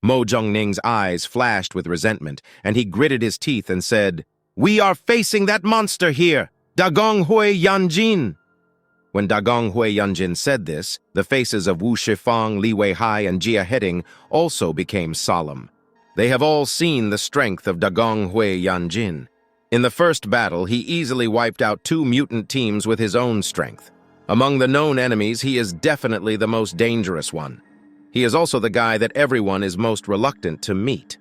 Mo Zhongning's eyes flashed with resentment, and he gritted his teeth and said, "We are facing that monster here, Dagong Hui Yanjin." When Dagong Hui Yanjin said this, the faces of Wu Shifang, Li Weihai, and Jia Heding also became solemn. They have all seen the strength of Dagong Hui Yanjin. In the first battle, he easily wiped out 2 mutant teams with his own strength. Among the known enemies, he is definitely the most dangerous one. He is also the guy that everyone is most reluctant to meet.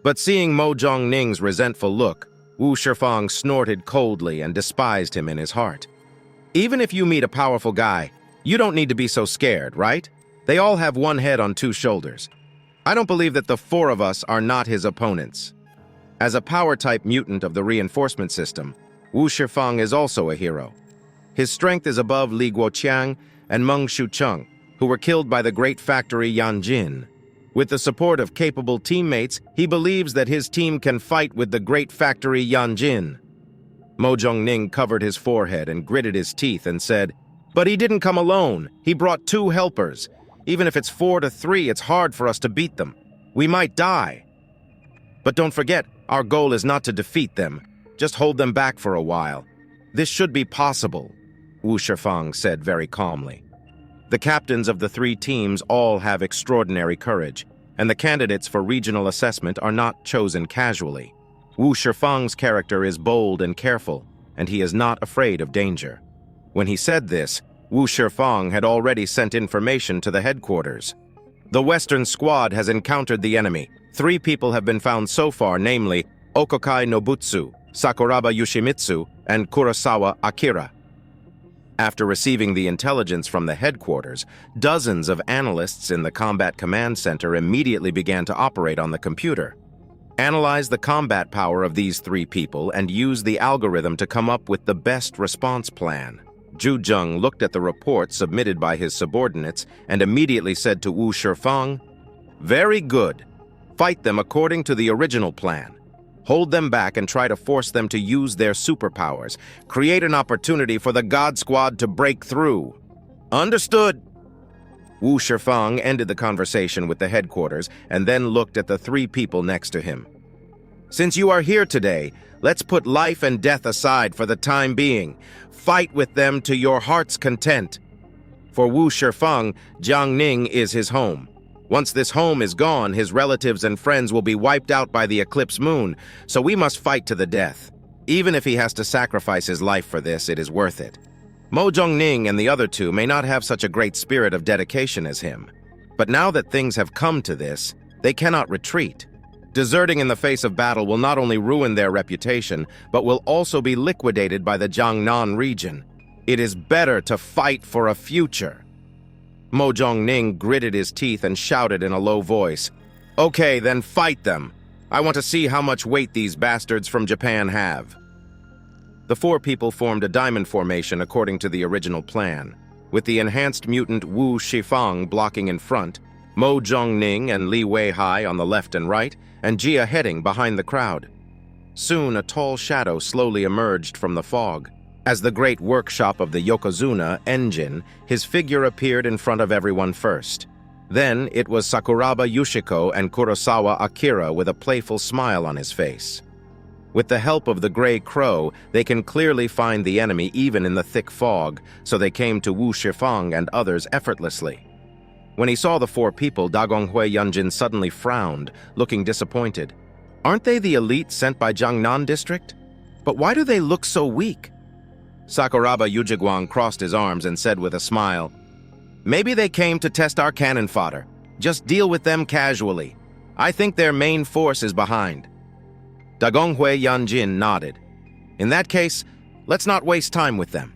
But seeing Mo Zhongning's resentful look, Wu Shifang snorted coldly and despised him in his heart. Even if you meet a powerful guy, you don't need to be so scared, right? They all have one head on 2 shoulders. I don't believe that the 4 of us are not his opponents. As a power-type mutant of the reinforcement system, Wu Shifang is also a hero. His strength is above Li Guoqiang and Meng Shucheng, who were killed by the Great Factory Yanjin. With the support of capable teammates, he believes that his team can fight with the Great Factory Yanjin. Mo Zhongning covered his forehead and gritted his teeth and said, "But he didn't come alone. He brought 2 helpers. Even if it's 4 to 3, it's hard for us to beat them. We might die. But don't forget, our goal is not to defeat them. Just hold them back for a while. This should be possible," Wu Shifang said very calmly. The captains of the 3 teams all have extraordinary courage, and the candidates for regional assessment are not chosen casually. Wu Shifang's character is bold and careful, and he is not afraid of danger. When he said this, Wu Shifang had already sent information to the headquarters. The Western squad has encountered the enemy. 3 people have been found so far, namely Okokai Nobutsu, Sakuraba Yoshimitsu, and Kurosawa Akira. After receiving the intelligence from the headquarters, dozens of analysts in the Combat Command Center immediately began to operate on the computer. Analyze the combat power of these 3 people and use the algorithm to come up with the best response plan. Zhang looked at the report submitted by his subordinates and immediately said to Wu Shifang, "Very good. Fight them according to the original plan. Hold them back and try to force them to use their superpowers. Create an opportunity for the God Squad to break through." "Understood." Wu Shifang ended the conversation with the headquarters and then looked at the 3 people next to him. "Since you are here today, let's put life and death aside for the time being. Fight with them to your heart's content." For Wu Shifang, Jiangning is his home. Once this home is gone, his relatives and friends will be wiped out by the eclipse moon, so we must fight to the death. Even if he has to sacrifice his life for this, it is worth it. Mo Zhongning and the other 2 may not have such a great spirit of dedication as him, but now that things have come to this, they cannot retreat. Deserting in the face of battle will not only ruin their reputation, but will also be liquidated by the Jiangnan region. It is better to fight for a future. Mo Zhongning gritted his teeth and shouted in a low voice, "Okay, then fight them. I want to see how much weight these bastards from Japan have." The 4 people formed a diamond formation according to the original plan, with the enhanced mutant Wu Shifang blocking in front, Mo Zhongning and Li Weihai on the left and right, and Jia Heding behind the crowd. Soon a tall shadow slowly emerged from the fog. As the great workshop of the Yokozuna engine, his figure appeared in front of everyone first. Then it was Sakuraba Yushiko and Kurosawa Akira with a playful smile on his face. With the help of the Gray Crow, they can clearly find the enemy even in the thick fog, so they came to Wu Shifang and others effortlessly. When he saw the 4 people, Dagong Hui Yanjin suddenly frowned, looking disappointed. "Aren't they the elite sent by Jiangnan District? But why do they look so weak?" Sakuraba Yujiguang crossed his arms and said with a smile, "Maybe they came to test our cannon fodder. Just deal with them casually. I think their main force is behind." Dagong Hui Yanjin nodded. "In that case, let's not waste time with them."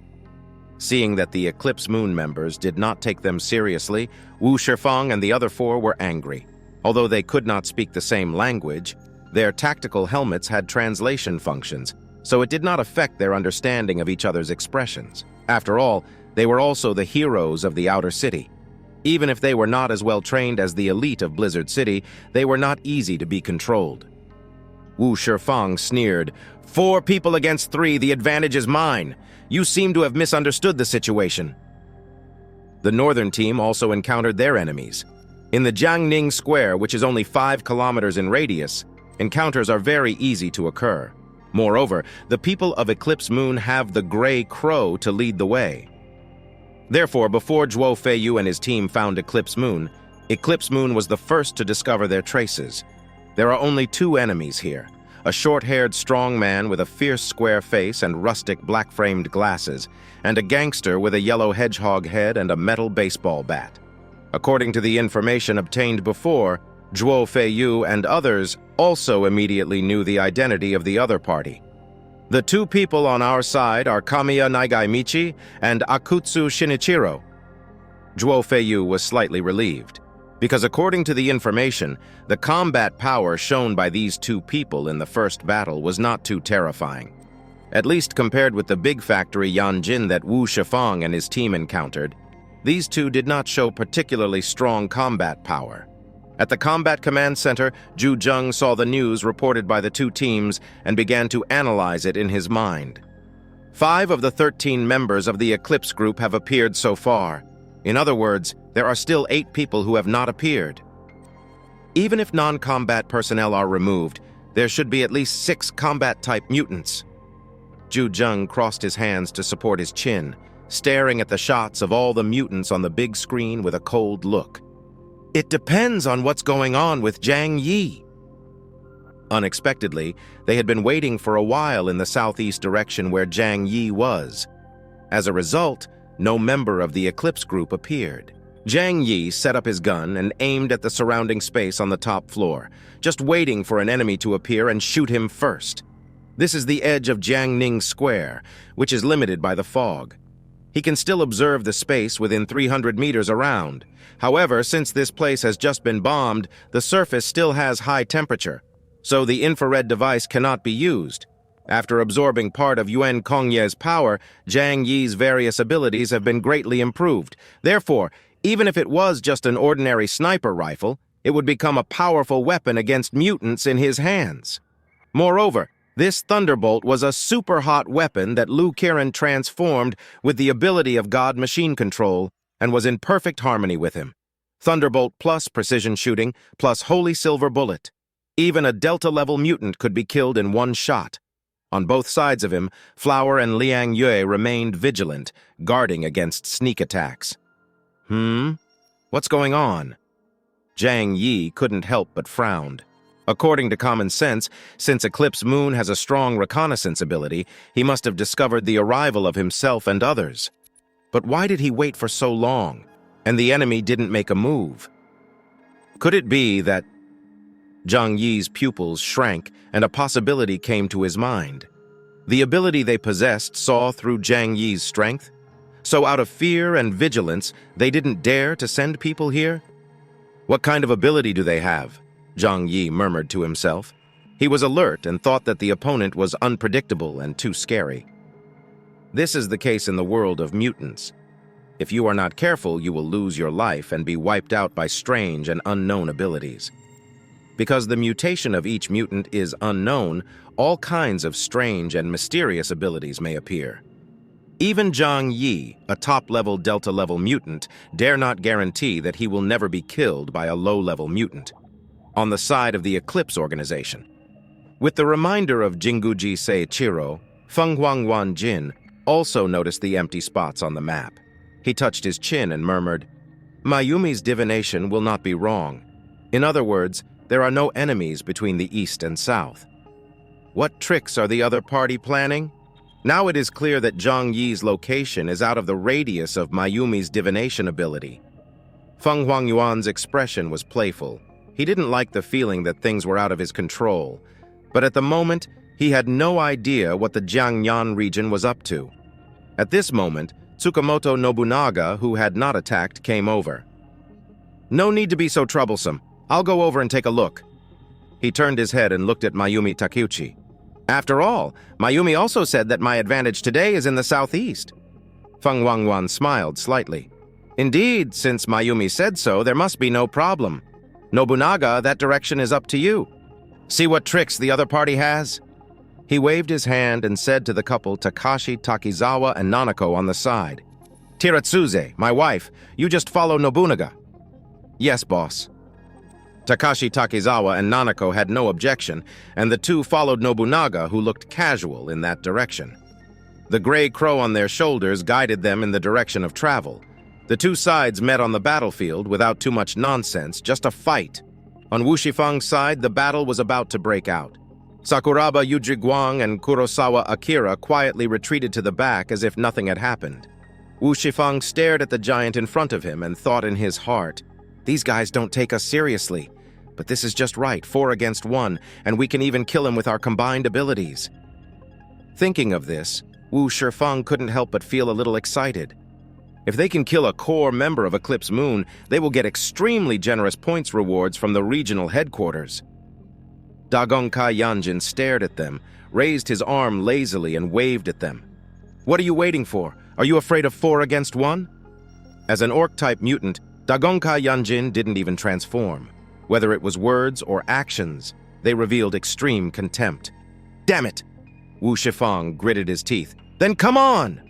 Seeing that the Eclipse Moon members did not take them seriously, Wu Shifang and the other 4 were angry. Although they could not speak the same language, their tactical helmets had translation functions, so it did not affect their understanding of each other's expressions. After all, they were also the heroes of the outer city. Even if they were not as well trained as the elite of Blizzard City, they were not easy to be controlled. Wu Shifang sneered, "4 people against 3, the advantage is mine. You seem to have misunderstood the situation." The northern team also encountered their enemies. In the Jiangning Square, which is only 5 kilometers in radius, encounters are very easy to occur. Moreover, the people of Eclipse Moon have the Gray Crow to lead the way. Therefore, before Zhuo Feiyu and his team found Eclipse Moon was the first to discover their traces. There are only 2 enemies here: a short-haired strong man with a fierce square face and rustic black-framed glasses, and a gangster with a yellow hedgehog head and a metal baseball bat. According to the information obtained before, Zhuo Feiyu and others also immediately knew the identity of the other party. The 2 people on our side are Kamiya Nagaimichi and Akutsu Shinichiro. Zhuo Feiyu was slightly relieved, because according to the information, the combat power shown by these 2 people in the first battle was not too terrifying. At least compared with the big factory Yanjin that Wu Shifeng and his team encountered, these 2 did not show particularly strong combat power. At the Combat Command Center, Zhang saw the news reported by the 2 teams and began to analyze it in his mind. 5 of the 13 members of the Eclipse Group have appeared so far. In other words, there are still 8 people who have not appeared. Even if non-combat personnel are removed, there should be at least 6 combat-type mutants. Zhang crossed his hands to support his chin, staring at the shots of all the mutants on the big screen with a cold look. It depends on what's going on with Zhang Yi. Unexpectedly, they had been waiting for a while in the southeast direction where Zhang Yi was. As a result, no member of the Eclipse Group appeared. Zhang Yi set up his gun and aimed at the surrounding space on the top floor, just waiting for an enemy to appear and shoot him first. This is the edge of Jiangning Square, which is limited by the fog. He can still observe the space within 300 meters around. However, since this place has just been bombed, the surface still has high temperature, so the infrared device cannot be used. After absorbing part of Yuan Kongye's power, Zhang Yi's various abilities have been greatly improved. Therefore, even if it was just an ordinary sniper rifle, it would become a powerful weapon against mutants in his hands. Moreover, this Thunderbolt was a super-hot weapon that Liu Qiren transformed with the ability of God Machine Control and was in perfect harmony with him. Thunderbolt plus precision shooting plus Holy Silver Bullet. Even a Delta-level mutant could be killed in one shot. On both sides of him, Flower and Liang Yue remained vigilant, guarding against sneak attacks. What's going on? Zhang Yi couldn't help but frown. According to common sense, since Eclipse Moon has a strong reconnaissance ability, he must have discovered the arrival of himself and others. But why did he wait for so long, and the enemy didn't make a move? Could it be that Zhang Yi's pupils shrank and a possibility came to his mind? The ability they possessed saw through Zhang Yi's strength? So out of fear and vigilance, they didn't dare to send people here? What kind of ability do they have? Zhang Yi murmured to himself. He was alert and thought that the opponent was unpredictable and too scary. This is the case in the world of mutants. If you are not careful, you will lose your life and be wiped out by strange and unknown abilities. Because the mutation of each mutant is unknown, all kinds of strange and mysterious abilities may appear. Even Zhang Yi, a top-level Delta-level mutant, dare not guarantee that he will never be killed by a low-level mutant. On the side of the Eclipse organization. With the reminder of Jinguji Seiichiro, Feng Huangwan Jin also noticed the empty spots on the map. He touched his chin and murmured, "Mayumi's divination will not be wrong. In other words, there are no enemies between the East and South. What tricks are the other party planning? Now it is clear that Zhang Yi's location is out of the radius of Mayumi's divination ability." Feng Huangyuan's expression was playful. He didn't like the feeling that things were out of his control, but at the moment, he had no idea what the Jiangnan region was up to. At this moment, Tsukamoto Nobunaga, who had not attacked, came over. "No need to be so troublesome. I'll go over and take a look." He turned his head and looked at Mayumi Takeuchi. "After all, Mayumi also said that my advantage today is in the southeast." Feng Huangwan smiled slightly. "Indeed, since Mayumi said so, there must be no problem. Nobunaga, that direction is up to you. See what tricks the other party has?" He waved his hand and said to the couple Takashi, Takizawa, and Nanako on the side, "Tiratsuze, my wife, you just follow Nobunaga." Yes, boss. Takashi Takizawa and Nanako had no objection, and the two followed Nobunaga, who looked casual in that direction. The gray crow on their shoulders guided them in the direction of travel. The two sides met on the battlefield without too much nonsense, just a fight. On Wu Shifang's side, the battle was about to break out. Sakuraba Yujiguang and Kurosawa Akira quietly retreated to the back as if nothing had happened. Wu Shifang stared at the giant in front of him and thought in his heart, "These guys don't take us seriously. But this is just right, 4 against 1, and we can even kill him with our combined abilities." Thinking of this, Wu Shifang couldn't help but feel a little excited. If they can kill a core member of Eclipse Moon, they will get extremely generous points rewards from the regional headquarters. Dagong Kai Yanjin stared at them, raised his arm lazily and waved at them. "What are you waiting for? Are you afraid of 4 against 1? As an orc-type mutant, Dagong Kai Yanjin didn't even transform. Whether it was words or actions, they revealed extreme contempt. "Damn it!" Wu Shifang gritted his teeth. "Then come on!"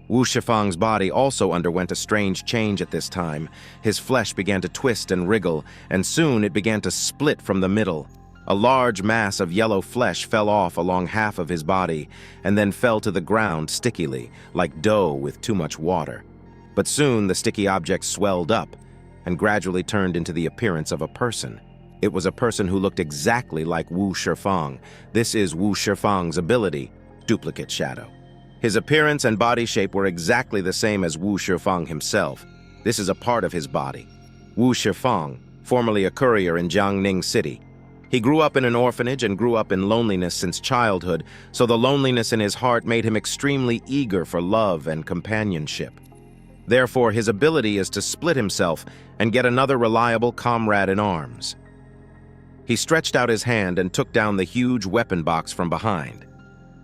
Wu Shifang's body also underwent a strange change at this time. His flesh began to twist and wriggle, and soon it began to split from the middle. A large mass of yellow flesh fell off along half of his body, and then fell to the ground stickily, like dough with too much water. But soon the sticky object swelled up, and gradually turned into the appearance of a person. It was a person who looked exactly like Wu Shifang. This is Wu Shifang's ability, Duplicate Shadow. His appearance and body shape were exactly the same as Wu Shifang himself. This is a part of his body. Wu Shifang, formerly a courier in Jiangning City. He grew up in an orphanage and grew up in loneliness since childhood, so the loneliness in his heart made him extremely eager for love and companionship. Therefore, his ability is to split himself and get another reliable comrade in arms. He stretched out his hand and took down the huge weapon box from behind.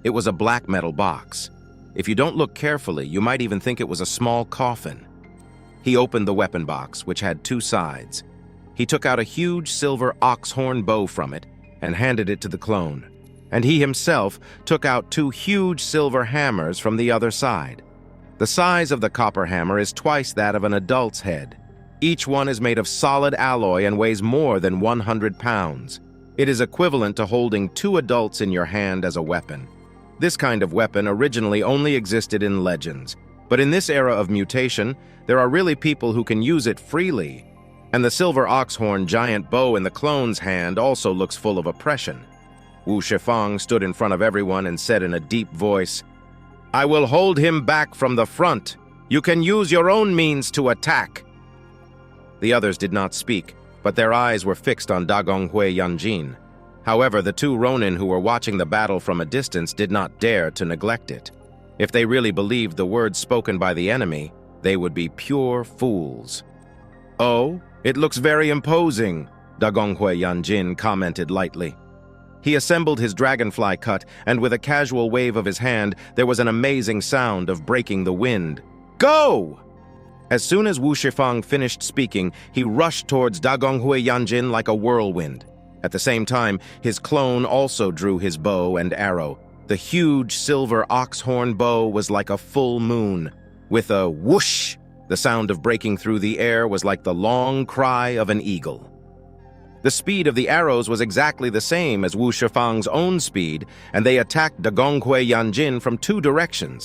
It was a black metal box. If you don't look carefully, you might even think it was a small coffin. He opened the weapon box, which had 2 sides. He took out a huge silver ox-horn bow from it and handed it to the clone. And he himself took out 2 huge silver hammers from the other side. The size of the copper hammer is twice that of an adult's head. Each one is made of solid alloy and weighs more than 100 pounds. It is equivalent to holding 2 adults in your hand as a weapon. This kind of weapon originally only existed in legends, but in this era of mutation, there are really people who can use it freely. And the silver oxhorn giant bow in the clone's hand also looks full of oppression. Wu Shifang stood in front of everyone and said in a deep voice, "I will hold him back from the front. You can use your own means to attack." The others did not speak, but their eyes were fixed on Dagong Hui Yanjin. However, the 2 Ronin who were watching the battle from a distance did not dare to neglect it. If they really believed the words spoken by the enemy, they would be pure fools. "Oh, it looks very imposing," Dagong Hui Yanjin commented lightly. He assembled his dragonfly cut, and with a casual wave of his hand, there was an amazing sound of breaking the wind. "Go!" As soon as Wu Shifang finished speaking, he rushed towards Dagong Hui Yanjin like a whirlwind. At the same time, his clone also drew his bow and arrow. The huge silver ox-horn bow was like a full moon. With a whoosh, the sound of breaking through the air was like the long cry of an eagle. The speed of the arrows was exactly the same as Wu Shifang's own speed, and they attacked Dagong Hui Yanjin from 2 directions.